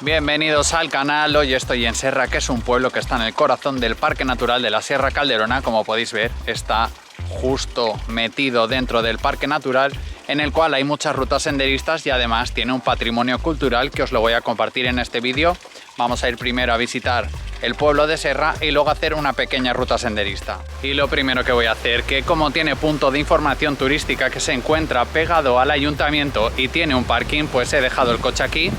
Bienvenidos al canal. Hoy estoy en Serra, que es un pueblo que está en el corazón del Parque Natural de la Sierra Calderona. Como podéis ver, está justo metido dentro del Parque Natural, en el cual hay muchas rutas senderistas y además tiene un patrimonio cultural que os lo voy a compartir en este vídeo. Vamos a ir primero a visitar el pueblo de Serra y luego hacer una pequeña ruta senderista. Y lo primero que voy a hacer, que como tiene punto de información turística que se encuentra pegado al ayuntamiento y tiene un parking, pues he dejado el coche aquí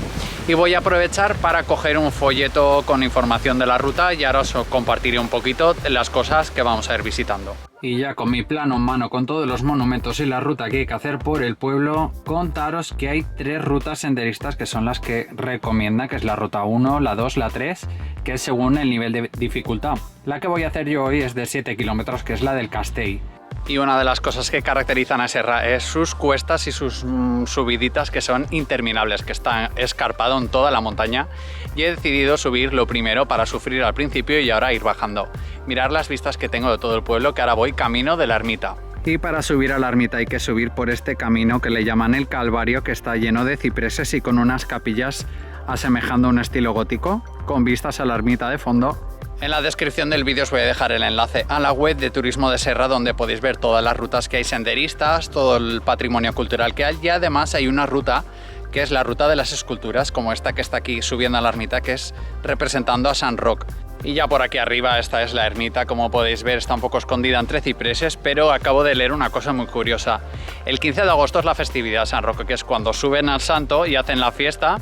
y voy a aprovechar para coger un folleto con información de la ruta y ahora os compartiré un poquito de las cosas que vamos a ir visitando. Y ya con mi plano en mano, con todos los monumentos y la ruta que hay que hacer por el pueblo, contaros que hay 3 rutas senderistas que son las que recomienda, que es la ruta 1, la 2, la 3, que es según el nivel de dificultad. La que voy a hacer yo hoy es de 7 kilómetros, que es la del Castell. Y una de las cosas que caracterizan a Serra es sus cuestas y sus subiditas, que son interminables, que está escarpado en toda la montaña, y he decidido subir lo primero para sufrir al principio y ahora ir bajando. Mirar las vistas que tengo de todo el pueblo, que ahora voy camino de la ermita. Y para subir a la ermita hay que subir por este camino que le llaman el Calvario, que está lleno de cipreses y con unas capillas asemejando un estilo gótico, con vistas a la ermita de fondo. En la descripción del vídeo os voy a dejar el enlace a la web de Turismo de Serra, donde podéis ver todas las rutas que hay senderistas, todo el patrimonio cultural que hay, y además hay una ruta que es la ruta de las esculturas, como esta que está aquí subiendo a la ermita, que es representando a San Roc. Y ya por aquí arriba esta es la ermita, como podéis ver está un poco escondida entre cipreses, pero acabo de leer una cosa muy curiosa. El 15 de agosto es la festividad de San Roque, que es cuando suben al santo y hacen la fiesta,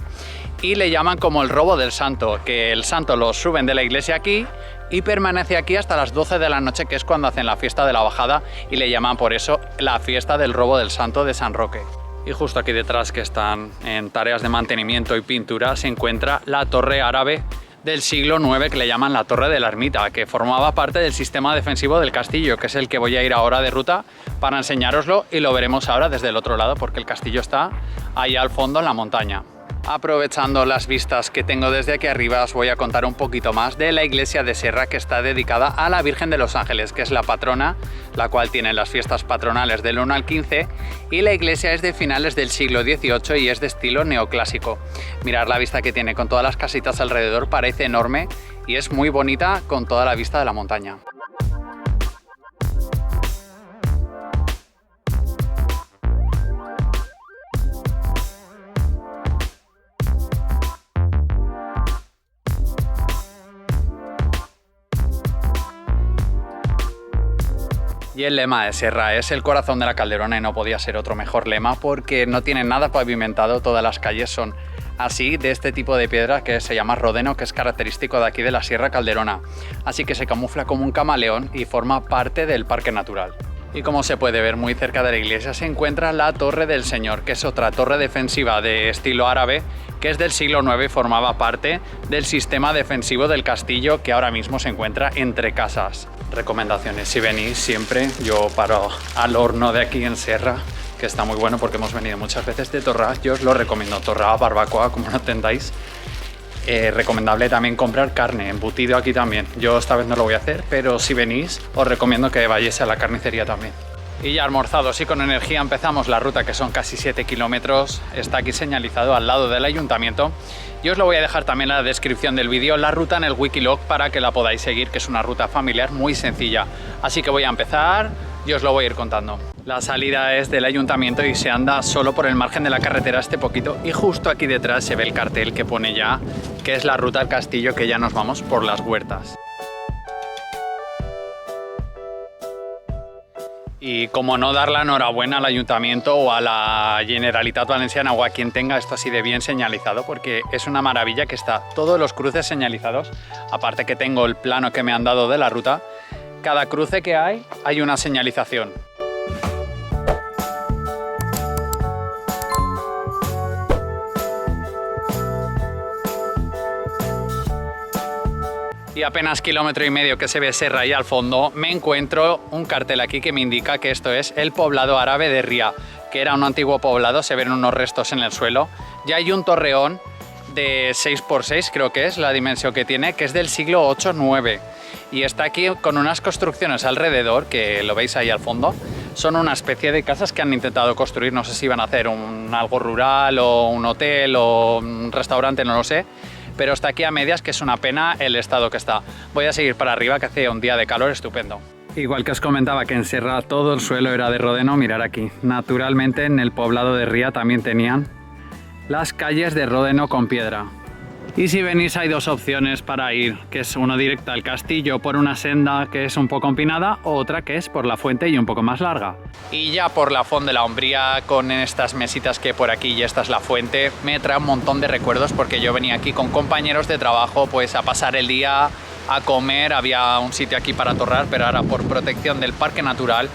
y le llaman como el robo del santo, que el santo lo suben de la iglesia aquí y permanece aquí hasta las 12 de la noche, que es cuando hacen la fiesta de la bajada, y le llaman por eso la fiesta del robo del santo de San Roque. Y justo aquí detrás, que están en tareas de mantenimiento y pintura, se encuentra la torre árabe del siglo IX, que le llaman la Torre de la Ermita, que formaba parte del sistema defensivo del castillo, que es el que voy a ir ahora de ruta para enseñároslo, y lo veremos ahora desde el otro lado porque el castillo está ahí al fondo en la montaña. Aprovechando las vistas que tengo desde aquí arriba, os voy a contar un poquito más de la iglesia de Serra, que está dedicada a la Virgen de los Ángeles, que es la patrona, la cual tiene las fiestas patronales del 1 al 15, y la iglesia es de finales del siglo XVIII y es de estilo neoclásico. Mirad la vista que tiene con todas las casitas alrededor, parece enorme y es muy bonita con toda la vista de la montaña. Y el lema de Serra es el corazón de la Calderona, y no podía ser otro mejor lema porque no tiene nada pavimentado, todas las calles son así, de este tipo de piedra que se llama rodeno, que es característico de aquí de la Sierra Calderona, así que se camufla como un camaleón y forma parte del Parque Natural. Y como se puede ver, muy cerca de la iglesia se encuentra la Torre del Señor, que es otra torre defensiva de estilo árabe, que es del siglo IX y formaba parte del sistema defensivo del castillo, que ahora mismo se encuentra entre casas. Recomendaciones: si venís siempre, yo paro al horno de aquí en Serra, que está muy bueno porque hemos venido muchas veces de Torrà, yo os lo recomiendo, Torrà, barbacoa, como lo entendáis. Recomendable también comprar carne, embutido aquí también. Yo esta vez no lo voy a hacer, pero si venís os recomiendo que vayáis a la carnicería también. Y ya almorzados y con energía empezamos la ruta, que son casi 7 kilómetros. Está aquí señalizado al lado del ayuntamiento. Yo os lo voy a dejar también en la descripción del vídeo, la ruta en el Wikilog, para que la podáis seguir, que es una ruta familiar muy sencilla. Así que voy a empezar y os lo voy a ir contando. La salida es del ayuntamiento y se anda solo por el margen de la carretera este poquito, y justo aquí detrás se ve el cartel que pone ya que es la ruta al castillo, que ya nos vamos por las huertas. Y como no, dar la enhorabuena al ayuntamiento o a la Generalitat Valenciana o a quien tenga esto así de bien señalizado, porque es una maravilla que está todos los cruces señalizados. Aparte que tengo el plano que me han dado de la ruta, cada cruce que hay una señalización. Y apenas 1,5 kilómetros que se ve Serra ahí al fondo, me encuentro un cartel aquí que me indica que esto es el poblado árabe de Ría, que era un antiguo poblado, se ven unos restos en el suelo. Ya hay un torreón de 6×6, creo que es la dimensión que tiene, que es del siglo 8-9. Y está aquí con unas construcciones alrededor, que lo veis ahí al fondo. Son una especie de casas que han intentado construir, no sé si iban a hacer algo rural o un hotel o un restaurante, no lo sé. pero está aquí a medias, que es una pena el estado que está. Voy a seguir para arriba, que hace un día de calor estupendo. Igual que os comentaba que en Serra todo el suelo era de rodeno, mirar aquí. Naturalmente en el poblado de Ría también tenían las calles de rodeno con piedra. Y si venís hay dos opciones para ir, que es uno directo al castillo por una senda que es un poco empinada, o otra que es por la fuente y un poco más larga. Y ya por la Font de la Umbría, con estas mesitas que hay por aquí, y esta es la fuente, me trae un montón de recuerdos porque yo venía aquí con compañeros de trabajo pues a pasar el día, a comer. Había un sitio aquí para atorrar, pero ahora por protección del parque natural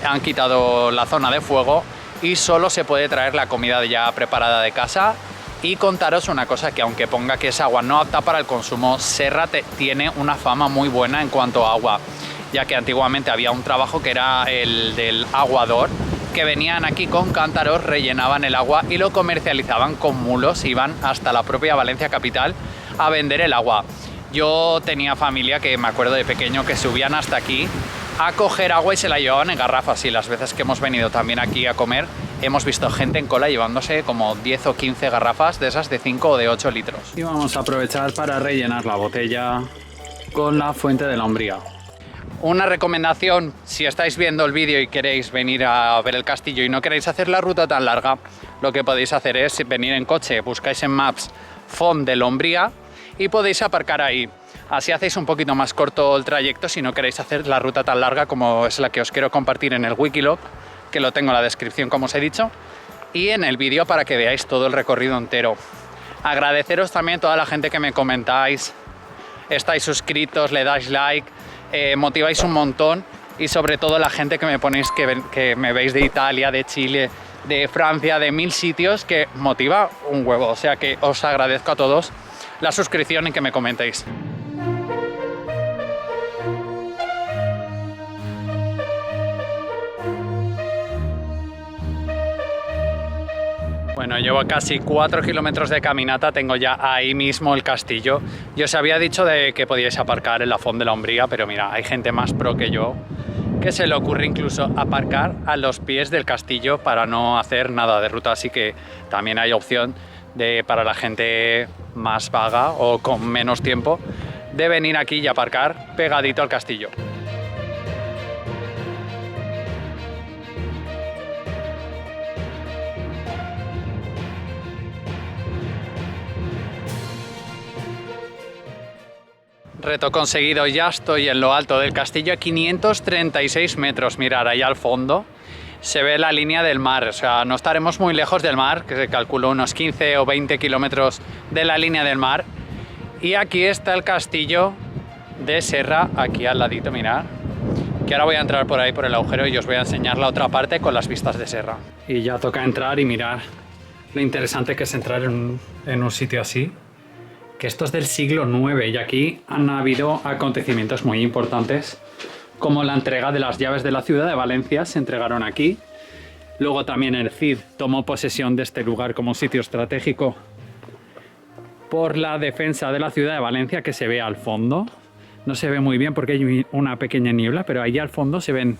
han quitado la zona de fuego y solo se puede traer la comida ya preparada de casa. Y contaros una cosa, que aunque ponga que es agua no apta para el consumo, Serra tiene una fama muy buena en cuanto a agua, ya que antiguamente había un trabajo que era el del aguador, que venían aquí con cántaros, rellenaban el agua y lo comercializaban con mulos, iban hasta la propia Valencia capital a vender el agua. Yo tenía familia que me acuerdo de pequeño que subían hasta aquí a coger agua y se la llevaban en garrafas, y las veces que hemos venido también aquí a comer hemos visto gente en cola llevándose como 10 o 15 garrafas de esas de 5 o de 8 litros. Y vamos a aprovechar para rellenar la botella con la Fuente de la Umbría. Una recomendación, si estáis viendo el vídeo y queréis venir a ver el castillo y no queréis hacer la ruta tan larga, lo que podéis hacer es venir en coche, buscáis en Maps Font de la Umbría y podéis aparcar ahí. Así hacéis un poquito más corto el trayecto si no queréis hacer la ruta tan larga como es la que os quiero compartir en el Wikilog, que lo tengo en la descripción como os he dicho, y en el vídeo para que veáis todo el recorrido entero. Agradeceros también a toda la gente que me comentáis, estáis suscritos, le dais like, motiváis un montón, y sobre todo la gente que me ponéis que me veis de Italia, de Chile, de Francia, de 1000 sitios, que motiva un huevo. O sea que os agradezco a todos la suscripción y que me comentéis. Bueno, llevo casi 4 kilómetros de caminata, tengo ya ahí mismo el castillo. Yo os había dicho de que podíais aparcar en la Font de la Umbría, pero mira, hay gente más pro que yo que se le ocurre incluso aparcar a los pies del castillo para no hacer nada de ruta, así que también hay opción para la gente más vaga o con menos tiempo de venir aquí y aparcar pegadito al castillo. Reto conseguido, ya estoy en lo alto del castillo a 536 metros. Mirad, ahí al fondo se ve la línea del mar, o sea, no estaremos muy lejos del mar, que se calculó unos 15 o 20 kilómetros de la línea del mar. Y aquí está el castillo de Serra, aquí al ladito, mirad. Que ahora voy a entrar por ahí por el agujero y os voy a enseñar la otra parte con las vistas de Serra. Y ya toca entrar y mirar lo interesante que es entrar en un sitio así. Que esto es del siglo IX y aquí han habido acontecimientos muy importantes, como la entrega de las llaves de la ciudad de Valencia, se entregaron aquí. Luego también el Cid tomó posesión de este lugar como un sitio estratégico por la defensa de la ciudad de Valencia, que se ve al fondo. No se ve muy bien porque hay una pequeña niebla, pero ahí al fondo se ven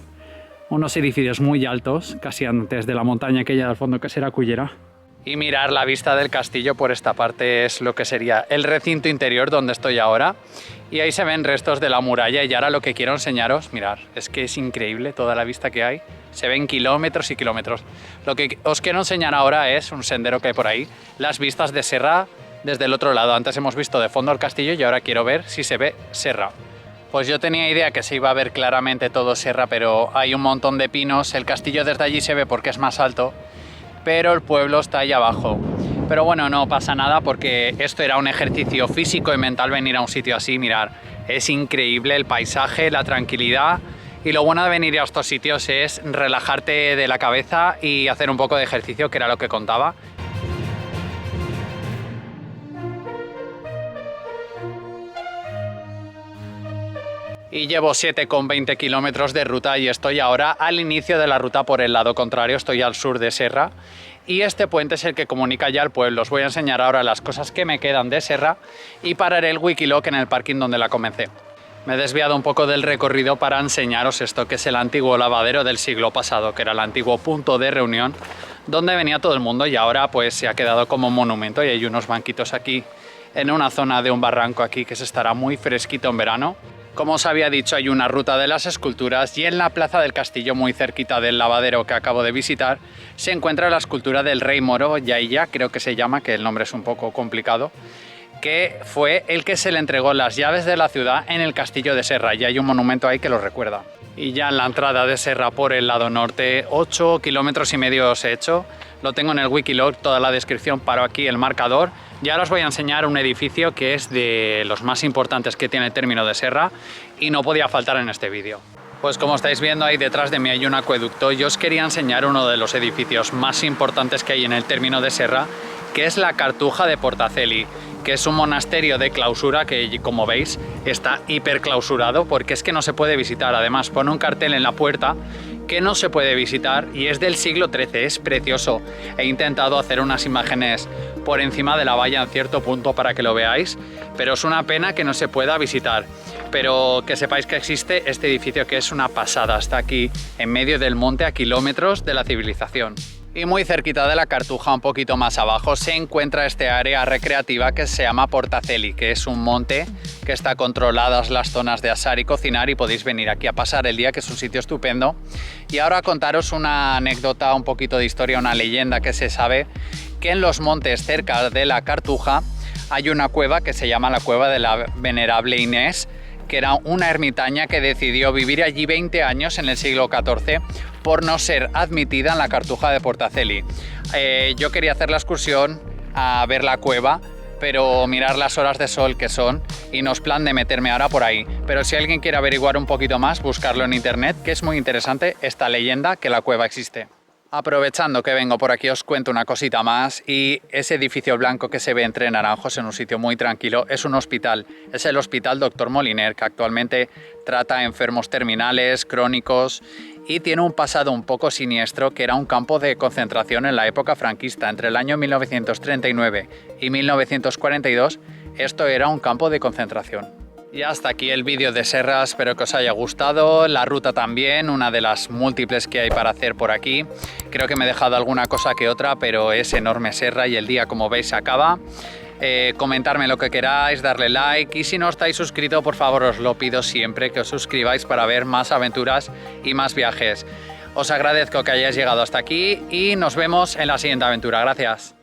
unos edificios muy altos, casi antes de la montaña aquella al fondo que será Cullera. Y mirar la vista del castillo por esta parte es lo que sería el recinto interior donde estoy ahora. Y ahí se ven restos de la muralla y ahora lo que quiero enseñaros, mirar, es que es increíble toda la vista que hay. Se ven kilómetros y kilómetros. Lo que os quiero enseñar ahora es un sendero que hay por ahí, las vistas de Serra desde el otro lado. Antes hemos visto de fondo el castillo y ahora quiero ver si se ve Serra. Pues yo tenía idea que se iba a ver claramente todo Serra, pero hay un montón de pinos. El castillo desde allí se ve porque es más alto, pero el pueblo está ahí abajo. Pero bueno, no pasa nada porque esto era un ejercicio físico y mental venir a un sitio así. Mirar, es increíble el paisaje, la tranquilidad, y lo bueno de venir a estos sitios es relajarte de la cabeza y hacer un poco de ejercicio, que era lo que contaba. Y llevo 7,20 kilómetros de ruta y estoy ahora al inicio de la ruta por el lado contrario, estoy al sur de Serra. Y este puente es el que comunica ya al pueblo. Os voy a enseñar ahora las cosas que me quedan de Serra y pararé el Wikilog en el parking donde la comencé. Me he desviado un poco del recorrido para enseñaros esto, que es el antiguo lavadero del siglo pasado, que era el antiguo punto de reunión donde venía todo el mundo, y ahora pues se ha quedado como monumento y hay unos banquitos aquí en una zona de un barranco aquí que se estará muy fresquito en verano. Como os había dicho, hay una ruta de las esculturas y en la plaza del castillo, muy cerquita del lavadero que acabo de visitar, se encuentra la escultura del rey moro Yahya, creo que se llama, que el nombre es un poco complicado, que fue el que se le entregó las llaves de la ciudad en el castillo de Serra, y hay un monumento ahí que lo recuerda. Y ya en la entrada de Serra por el lado norte, 8,5 kilómetros os he hecho. Lo tengo en el Wikiloc, toda la descripción, paro aquí el marcador. Y ahora os voy a enseñar un edificio que es de los más importantes que tiene el término de Serra y no podía faltar en este vídeo. Pues como estáis viendo, ahí detrás de mí hay un acueducto y os quería enseñar uno de los edificios más importantes que hay en el término de Serra, que es la Cartuja de Portaceli, que es un monasterio de clausura que, como veis, está hiperclausurado porque es que no se puede visitar. Además, pone un cartel en la puerta que no se puede visitar y es del siglo XIII, es precioso. He intentado hacer unas imágenes por encima de la valla en cierto punto para que lo veáis, pero es una pena que no se pueda visitar. Pero que sepáis que existe este edificio, que es una pasada, está aquí en medio del monte a kilómetros de la civilización. Y muy cerquita de la Cartuja, un poquito más abajo, se encuentra este área recreativa que se llama Portaceli, que es un monte que está controladas las zonas de asar y cocinar y podéis venir aquí a pasar el día, que es un sitio estupendo. Y ahora contaros una anécdota, un poquito de historia, una leyenda que se sabe, que en los montes cerca de la Cartuja hay una cueva que se llama la Cueva de la Venerable Inés, que era una ermitaña que decidió vivir allí 20 años en el siglo XIV por no ser admitida en la Cartuja de Portaceli. Yo quería hacer la excursión a ver la cueva, pero mirar las horas de sol que son y no es plan de meterme ahora por ahí. Pero si alguien quiere averiguar un poquito más, buscarlo en internet, que es muy interesante esta leyenda que la cueva existe. Aprovechando que vengo por aquí, os cuento una cosita más, y ese edificio blanco que se ve entre naranjos en un sitio muy tranquilo es un hospital. Es el Hospital Dr. Moliner, que actualmente trata a enfermos terminales, crónicos, y tiene un pasado un poco siniestro, que era un campo de concentración en la época franquista. Entre el año 1939 y 1942, esto era un campo de concentración. Y hasta aquí el vídeo de Serra, espero que os haya gustado, la ruta también, una de las múltiples que hay para hacer por aquí. Creo que me he dejado alguna cosa que otra, pero es enorme Serra y el día, como veis, se acaba. Comentarme lo que queráis, darle like, y si no estáis suscritos, por favor, os lo pido siempre, que os suscribáis para ver más aventuras y más viajes. Os agradezco que hayáis llegado hasta aquí y nos vemos en la siguiente aventura. Gracias.